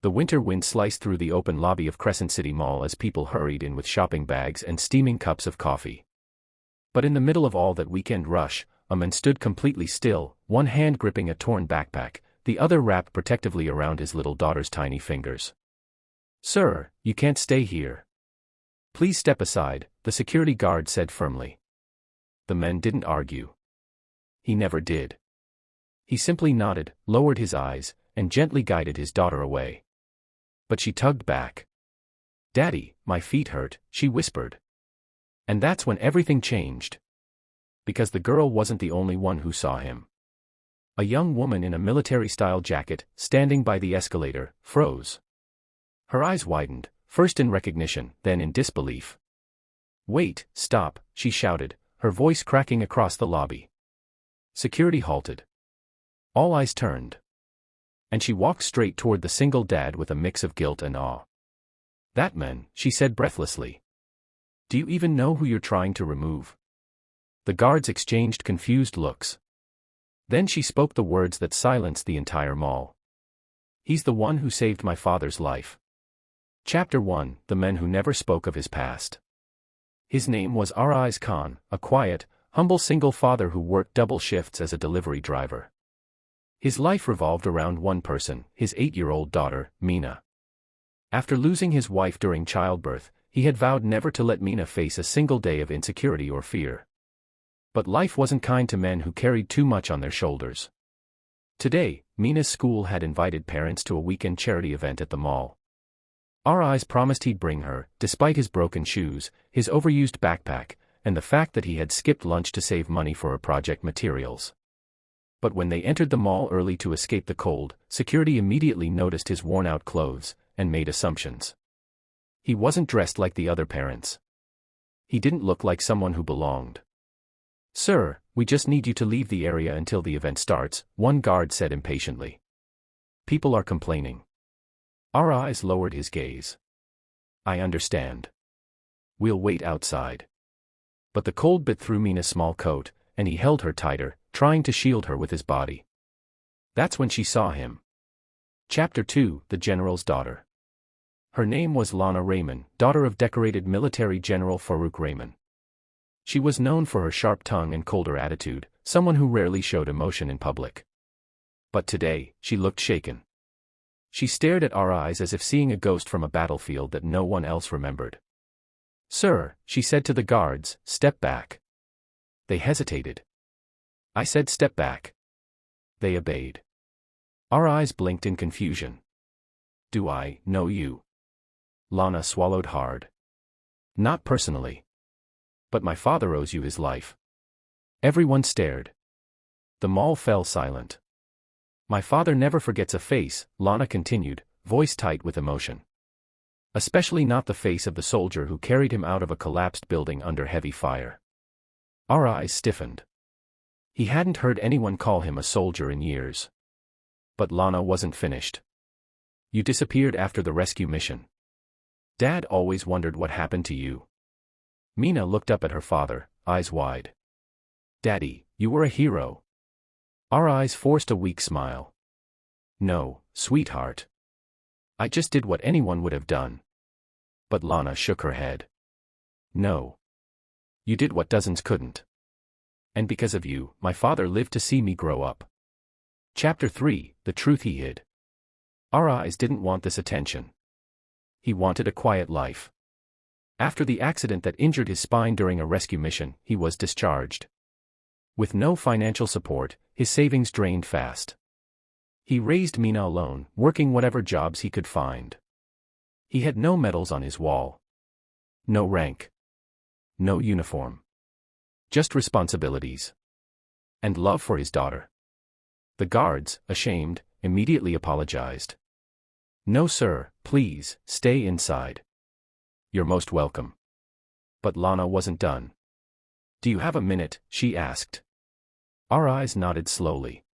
The winter wind sliced through the open lobby of Crescent City Mall as people hurried in with shopping bags and steaming cups of coffee. But in the middle of all that weekend rush, a man stood completely still, one hand gripping a torn backpack, the other wrapped protectively around his little daughter's tiny fingers. "Sir, you can't stay here. Please step aside," the security guard said firmly. The man didn't argue. He never did. He simply nodded, lowered his eyes, and gently guided his daughter away. But she tugged back. "Daddy, my feet hurt," she whispered. And that's when everything changed. Because the girl wasn't the only one who saw him. A young woman in a military-style jacket, standing by the escalator, froze. Her eyes widened, first in recognition, then in disbelief. "Wait, stop," she shouted, her voice cracking across the lobby. Security halted. All eyes turned. And she walked straight toward the single dad with a mix of guilt and awe. "That man," she said breathlessly. "Do you even know who you're trying to remove?" The guards exchanged confused looks. Then she spoke the words that silenced the entire mall. "He's the one who saved my father's life." Chapter 1: The Men Who Never Spoke of His Past. His name was Ariz Khan, a quiet, humble single father who worked double shifts as a delivery driver. His life revolved around one person, his 8-year-old daughter, Meena. After losing his wife during childbirth, he had vowed never to let Meena face a single day of insecurity or fear. But life wasn't kind to men who carried too much on their shoulders. Today, Meena's school had invited parents to a weekend charity event at the mall. Ariz promised he'd bring her, despite his broken shoes, his overused backpack, and the fact that he had skipped lunch to save money for her project materials. But when they entered the mall early to escape the cold, security immediately noticed his worn-out clothes, and made assumptions. He wasn't dressed like the other parents. He didn't look like someone who belonged. "Sir, we just need you to leave the area until the event starts," one guard said impatiently. "People are complaining." Ariz lowered his gaze. "I understand. We'll wait outside." But the cold bit through Meena's small coat, and he held her tighter, trying to shield her with his body. That's when she saw him. Chapter 2: The General's Daughter. Her name was Lana Rayman, daughter of decorated military General Farouk Rayman. She was known for her sharp tongue and colder attitude, someone who rarely showed emotion in public. But today, she looked shaken. She stared at Ariz as if seeing a ghost from a battlefield that no one else remembered. "Sir," she said to the guards, "step back." They hesitated. "I said step back." They obeyed. Ariz blinked in confusion. "Do I know you?" Lana swallowed hard. "Not personally. But my father owes you his life." Everyone stared. The mall fell silent. "My father never forgets a face," Lana continued, voice tight with emotion. "Especially not the face of the soldier who carried him out of a collapsed building under heavy fire." Ariz stiffened. He hadn't heard anyone call him a soldier in years. But Lana wasn't finished. "You disappeared after the rescue mission. Dad always wondered what happened to you." Meena looked up at her father, eyes wide. "Daddy, you were a hero." Ariz forced a weak smile. "No, sweetheart. I just did what anyone would have done." But Lana shook her head. "No. You did what dozens couldn't. And because of you, my father lived to see me grow up." Chapter 3: The Truth He Hid. Ariz didn't want this attention. He wanted a quiet life. After the accident that injured his spine during a rescue mission, he was discharged. With no financial support, his savings drained fast. He raised Meena alone, working whatever jobs he could find. He had no medals on his wall. No rank. No uniform. Just responsibilities. And love for his daughter. The guards, ashamed, immediately apologized. "No sir, please, stay inside." "You're most welcome." But Lana wasn't done. "Do you have a minute?" she asked. Ariz nodded slowly.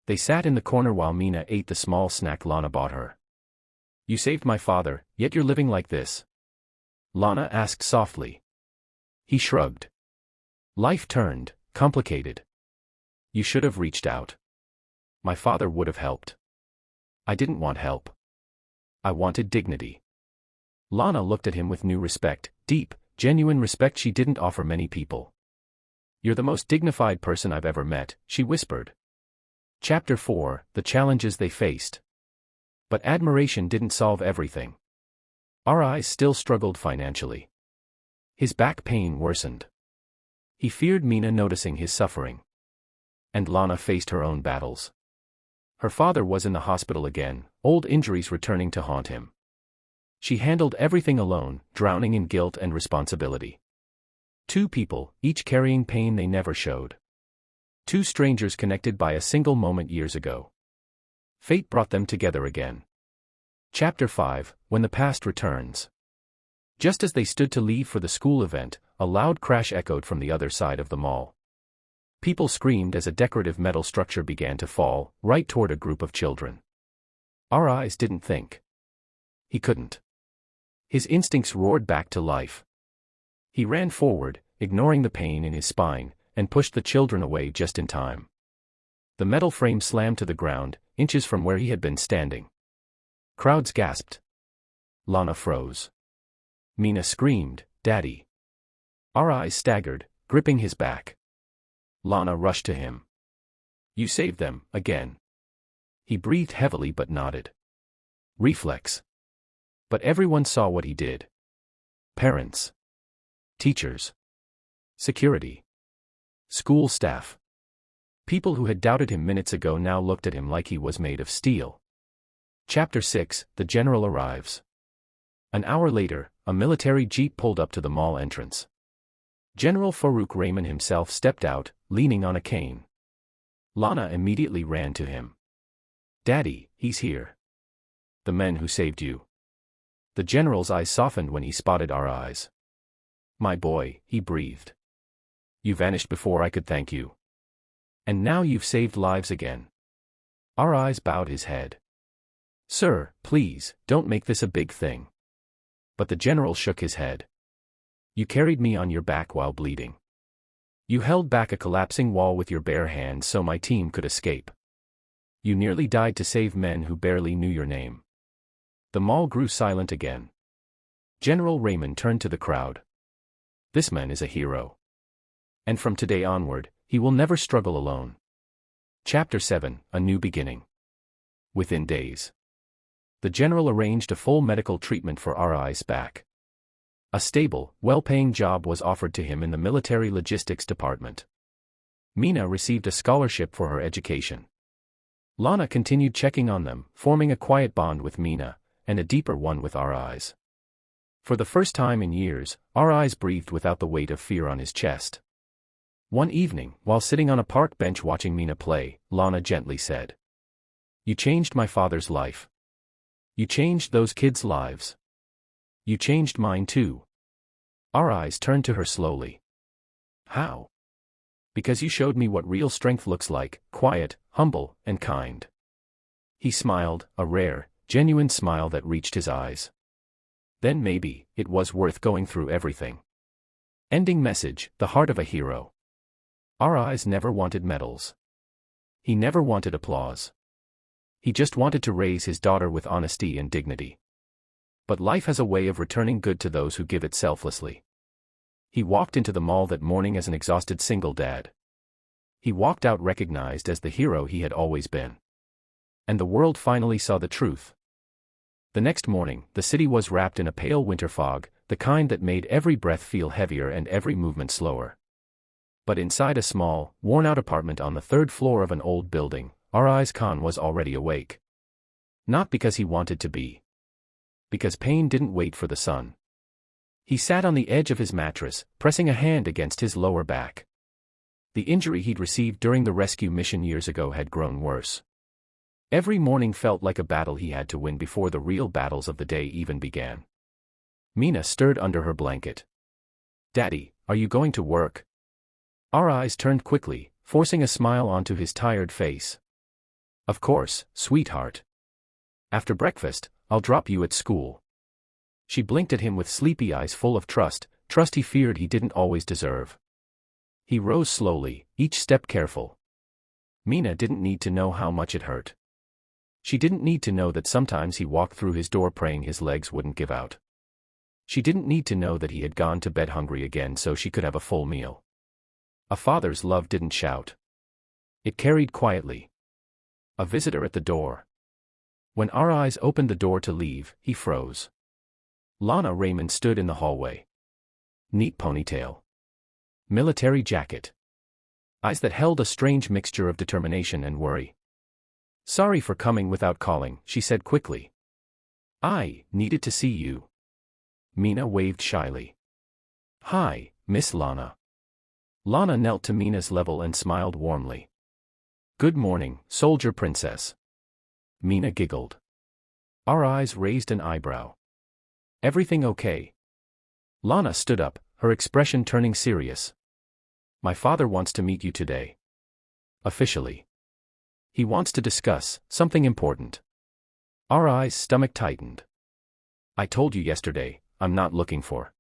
They sat in the corner while Meena ate the small snack Lana bought her. "You saved my father, yet you're living like this?" Lana asked softly. He shrugged. "Life turned complicated. You should have reached out. My father would have helped. I didn't want help." I wanted dignity. Lana looked at him with new respect, deep, genuine respect she didn't offer many people. You're the most dignified person I've ever met, she whispered. Chapter 4, The Challenges They Faced. But admiration didn't solve everything. R.I. still struggled financially. His back pain worsened. He feared Mina noticing his suffering. And Lana faced her own battles. Her father was in the hospital again, old injuries returning to haunt him. She handled everything alone, drowning in guilt and responsibility. Two people, each carrying pain they never showed. Two strangers connected by a single moment years ago. Fate brought them together again. Chapter 5, When the Past Returns. Just as they stood to leave for the school event, a loud crash echoed from the other side of the mall. People screamed as a decorative metal structure began to fall, right toward a group of children. R.I. didn't think. He couldn't. His instincts roared back to life. He ran forward, ignoring the pain in his spine, and pushed the children away just in time. The metal frame slammed to the ground, inches from where he had been standing. Crowds gasped. Lana froze. Mina screamed, "Daddy!" R.I. staggered, gripping his back. Lana rushed to him. "You saved them, again." He breathed heavily but nodded. Reflex. But everyone saw what he did. Parents. Teachers. Security. School staff. People who had doubted him minutes ago now looked at him like he was made of steel. Chapter 6, The General Arrives. An hour later, a military jeep pulled up to the mall entrance. General Farouk Rahman himself stepped out, leaning on a cane. Lana immediately ran to him. "Daddy, he's here. The men who saved you." The general's eyes softened when he spotted our eyes. "My boy," he breathed. "You vanished before I could thank you. And now you've saved lives again." Our eyes bowed his head. "Sir, please, don't make this a big thing." But the general shook his head. "You carried me on your back while bleeding. You held back a collapsing wall with your bare hands so my team could escape. You nearly died to save men who barely knew your name." The mall grew silent again. General Raymond turned to the crowd. "This man is a hero. And from today onward, he will never struggle alone." Chapter 7, A New Beginning. Within days, the general arranged a full medical treatment for R.I.'s back. A stable, well-paying job was offered to him in the military logistics department. Mina received a scholarship for her education. Lana continued checking on them, forming a quiet bond with Mina, and a deeper one with R.I. For the first time in years, R.I. breathed without the weight of fear on his chest. One evening, while sitting on a park bench watching Mina play, Lana gently said, "You changed my father's life. You changed those kids' lives. You changed mine too." Our eyes turned to her slowly. "How?" "Because you showed me what real strength looks like, quiet, humble, and kind." He smiled, a rare, genuine smile that reached his eyes. Then maybe, it was worth going through everything. Ending message, the heart of a hero. Our eyes never wanted medals. He never wanted applause. He just wanted to raise his daughter with honesty and dignity. But life has a way of returning good to those who give it selflessly. He walked into the mall that morning as an exhausted single dad. He walked out recognized as the hero he had always been. And the world finally saw the truth. The next morning, the city was wrapped in a pale winter fog, the kind that made every breath feel heavier and every movement slower. But inside a small, worn-out apartment on the third floor of an old building, R.I.'s Khan was already awake. Not because he wanted to be. Because pain didn't wait for the sun. He sat on the edge of his mattress, pressing a hand against his lower back. The injury he'd received during the rescue mission years ago had grown worse. Every morning felt like a battle he had to win before the real battles of the day even began. Mina stirred under her blanket. "Daddy, are you going to work?" Our eyes turned quickly, forcing a smile onto his tired face. "Of course, sweetheart. After breakfast, I'll drop you at school." She blinked at him with sleepy eyes full of trust he feared he didn't always deserve. He rose slowly, each step careful. Mina didn't need to know how much it hurt. She didn't need to know that sometimes he walked through his door praying his legs wouldn't give out. She didn't need to know that he had gone to bed hungry again so she could have a full meal. A father's love didn't shout. It carried quietly. A visitor at the door. When our eyes opened the door to leave, he froze. Lana Raymond stood in the hallway. Neat ponytail. Military jacket. Eyes that held a strange mixture of determination and worry. "Sorry for coming without calling," she said quickly. "I needed to see you." Mina waved shyly. "Hi, Miss Lana." Lana knelt to Mina's level and smiled warmly. "Good morning, soldier princess." Mina giggled. Our eyes raised an eyebrow. "Everything okay?" Lana stood up, her expression turning serious. "My father wants to meet you today. Officially. He wants to discuss something important." Our eyes' stomach tightened. "I told you yesterday, I'm not looking for."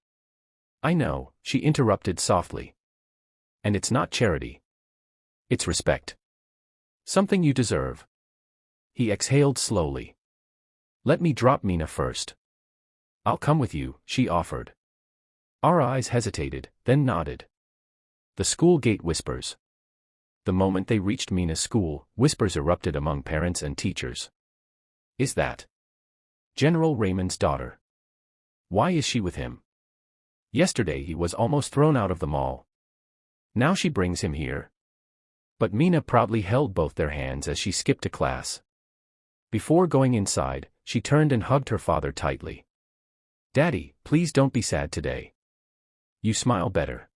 "I know," she interrupted softly. "And it's not charity. It's respect. Something you deserve." He exhaled slowly. "Let me drop Mina first." "I'll come with you," she offered. Our eyes hesitated, then nodded. The school gate whispers. The moment they reached Mina's school, whispers erupted among parents and teachers. "Is that General Raymond's daughter? Why is she with him? Yesterday he was almost thrown out of the mall. Now she brings him here." But Mina proudly held both their hands as she skipped to class. Before going inside, she turned and hugged her father tightly. "Daddy, please don't be sad today. You smile better."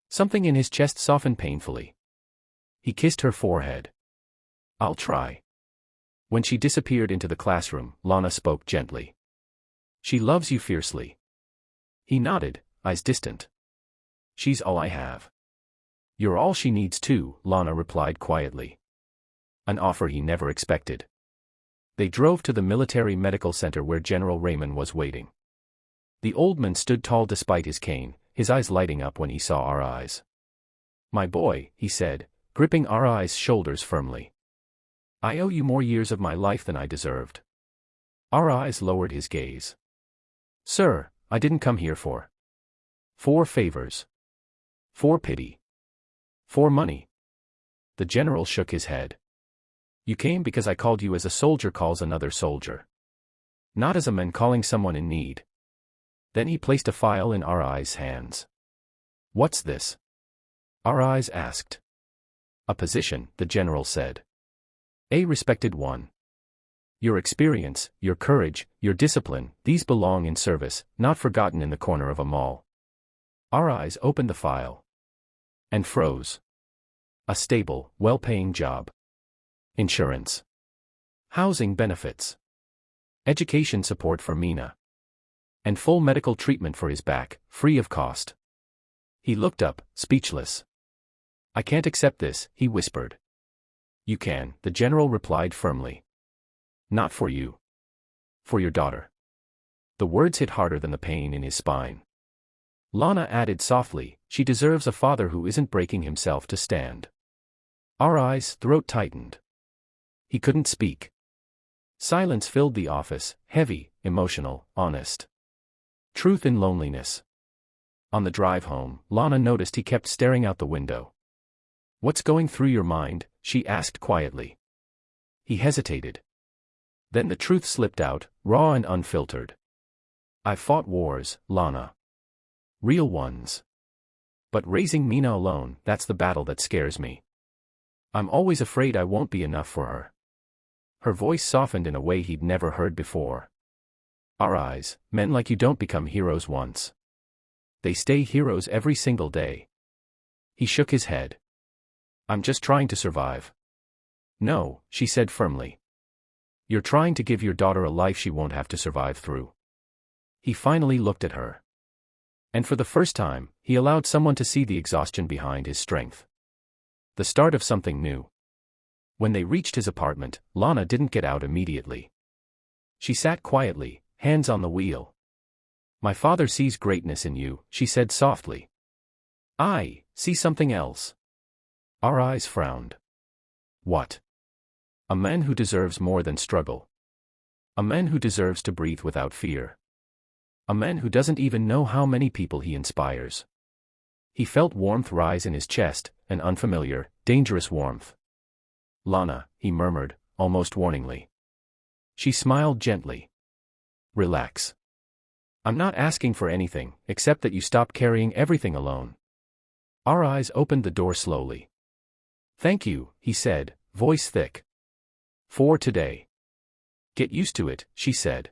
Something in his chest softened painfully. He kissed her forehead. "I'll try." When she disappeared into the classroom, Lana spoke gently. "She loves you fiercely." He nodded, eyes distant. "She's all I have." "You're all she needs too," Lana replied quietly. An offer he never expected. They drove to the military medical center where General Raymond was waiting. The old man stood tall despite his cane, his eyes lighting up when he saw our eyes. "My boy," he said, gripping our eyes' shoulders firmly. "I owe you more years of my life than I deserved." Our eyes lowered his gaze. "Sir, I didn't come here for favors. For pity. For money." The general shook his head. "You came because I called you as a soldier calls another soldier. Not as a man calling someone in need." Then he placed a file in our eyes' hands. "What's this?" Our eyes asked. "A position," the general said. "A respected one. Your experience, your courage, your discipline, these belong in service, not forgotten in the corner of a mall." Our eyes opened the file. And froze. A stable, well-paying job. Insurance. Housing benefits. Education support for Mina. And full medical treatment for his back, free of cost. He looked up, speechless. "I can't accept this," he whispered. "You can," the general replied firmly. "Not for you. For your daughter." The words hit harder than the pain in his spine. Lana added softly, "She deserves a father who isn't breaking himself to stand." Our eyes' throat tightened. He couldn't speak. Silence filled the office, heavy, emotional, honest. Truth in loneliness. On the drive home, Lana noticed he kept staring out the window. "What's going through your mind?" she asked quietly. He hesitated. Then the truth slipped out, raw and unfiltered. "I've fought wars, Lana. Real ones. But raising Mina alone, that's the battle that scares me. I'm always afraid I won't be enough for her." Her voice softened in a way he'd never heard before. "Our eyes, men like you don't become heroes once. They stay heroes every single day." He shook his head. "I'm just trying to survive." "No," she said firmly. "You're trying to give your daughter a life she won't have to survive through." He finally looked at her. And for the first time, he allowed someone to see the exhaustion behind his strength. The start of something new. When they reached his apartment, Lana didn't get out immediately. She sat quietly, hands on the wheel. "My father sees greatness in you," she said softly. "I see something else." Our eyes frowned. "What?" A man who deserves more than struggle. A man who deserves to breathe without fear. A man who doesn't even know how many people he inspires. He felt warmth rise in his chest, an unfamiliar, dangerous warmth. Lana, he murmured, almost warningly. She smiled gently. Relax. I'm not asking for anything, except that you stop carrying everything alone. Our eyes opened the door slowly. Thank you, he said, voice thick. For today. Get used to it, she said.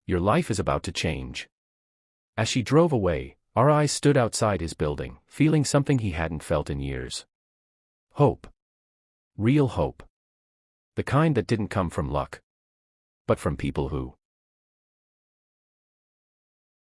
Your life is about to change. As she drove away, our eyes stood outside his building, feeling something he hadn't felt in years. Hope. Real hope. The kind that didn't come from luck. But from people who